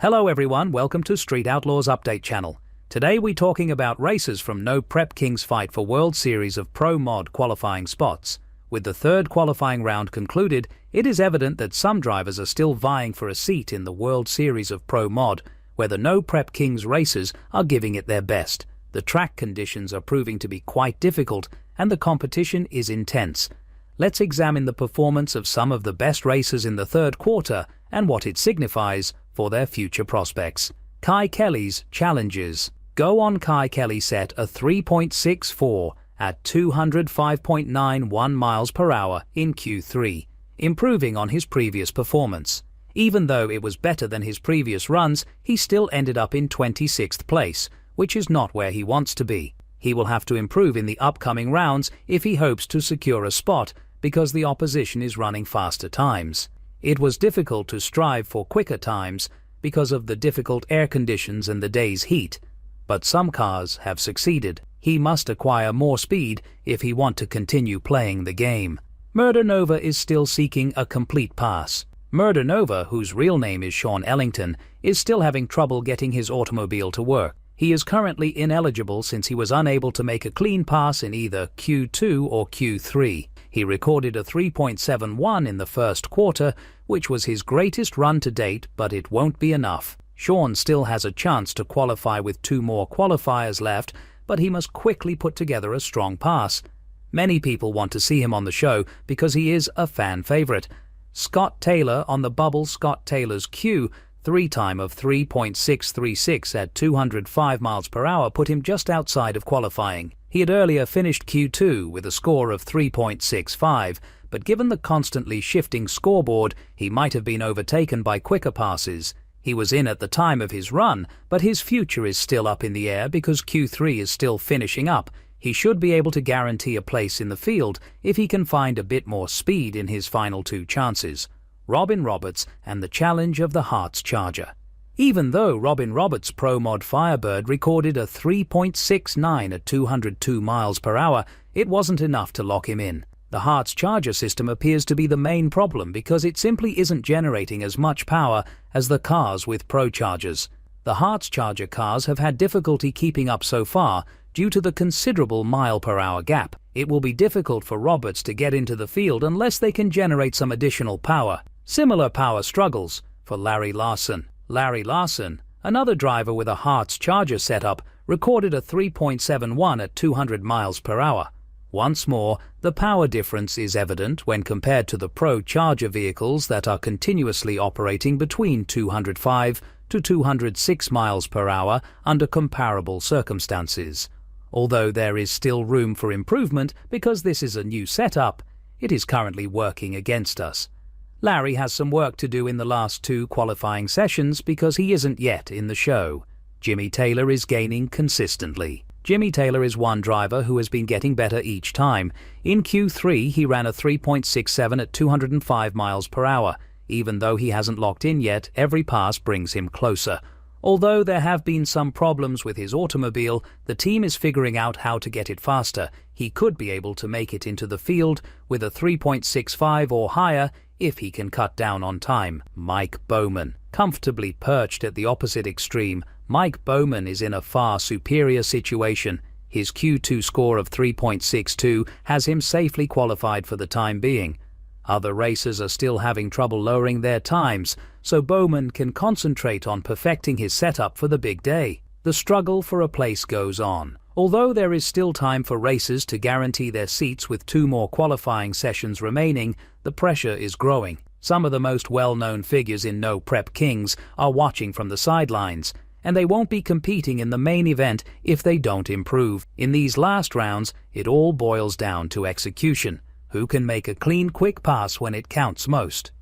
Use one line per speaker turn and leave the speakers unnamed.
Hello everyone, welcome to Street Outlaws Update channel. Today we're talking about races from No Prep King's fight for World Series of Pro Mod qualifying spots. With the third qualifying round concluded, it is evident that some drivers are still vying for a seat in the World Series of Pro Mod, where the No Prep King's racers are giving it their best. The track conditions are proving to be quite difficult and the competition is intense. Let's examine the performance of some of the best racers in the third quarter and what it signifies for their future prospects. Kai Kelly's challenges. Go on. Kai Kelly set a 3.64 at 205.91 miles per hour in Q3, improving on his previous performance. Even though it was better than his previous runs, he still ended up in 26th place, which is not where he wants to be. He will have to improve in the upcoming rounds if he hopes to secure a spot, because the opposition is running faster times. It was difficult to strive for quicker times because of the difficult air conditions and the day's heat, but some cars have succeeded. He must acquire more speed if he wants to continue playing the game. Murder Nova is still seeking a complete pass. Murder Nova, whose real name is Sean Ellington, is still having trouble getting his automobile to work. He is currently ineligible since he was unable to make a clean pass in either Q2 or Q3. He recorded a 3.71 in the first quarter, which was his greatest run to date, but it won't be enough. Sean still has a chance to qualify with 2 more qualifiers left, but he must quickly put together a strong pass. Many people want to see him on the show because he is a fan favorite. Scott Taylor on the bubble. Scott Taylor's Q3 time of 3.636 at 205 miles per hour put him just outside of qualifying. He had earlier finished Q2 with a score of 3.65, but given the constantly shifting scoreboard, he might have been overtaken by quicker passes. He was in at the time of his run, but his future is still up in the air because Q3 is still finishing up. He should be able to guarantee a place in the field if he can find a bit more speed in his final 2 chances. Robin Roberts and the challenge of the Hearts Charger. Even though Robin Roberts' Pro Mod Firebird recorded a 3.69 at 202 miles per hour, it wasn't enough to lock him in. The Hearts Charger system appears to be the main problem because it simply isn't generating as much power as the cars with Pro Chargers. The Hearts Charger cars have had difficulty keeping up so far due to the considerable mile-per-hour gap. It will be difficult for Roberts to get into the field unless they can generate some additional power. Similar power struggles for Larry Larson. Larry Larson, another driver with a Hearts Charger setup, recorded a 3.71 at 200 miles per hour. Once more, the power difference is evident when compared to the Pro Charger vehicles that are continuously operating between 205 to 206 miles per hour under comparable circumstances. Although there is still room for improvement because this is a new setup, it is currently working against us. Larry has some work to do in the last 2 qualifying sessions because he isn't yet in the show. Jimmy Taylor is gaining consistently. Jimmy Taylor is one driver who has been getting better each time. In Q3, he ran a 3.67 at 205 miles per hour. Even though he hasn't locked in yet, every pass brings him closer. Although there have been some problems with his automobile, the team is figuring out how to get it faster. He could be able to make it into the field with a 3.65 or higher if he can cut down on time. Mike Bowman. Comfortably perched at the opposite extreme, Mike Bowman is in a far superior situation. His Q2 score of 3.62 has him safely qualified for the time being. Other racers are still having trouble lowering their times, so Bowman can concentrate on perfecting his setup for the big day. The struggle for a place goes on. Although there is still time for racers to guarantee their seats with 2 more qualifying sessions remaining, the pressure is growing. Some of the most well-known figures in No Prep Kings are watching from the sidelines, and they won't be competing in the main event if they don't improve. In these last rounds, it all boils down to execution. Who can make a clean, quick pass when it counts most?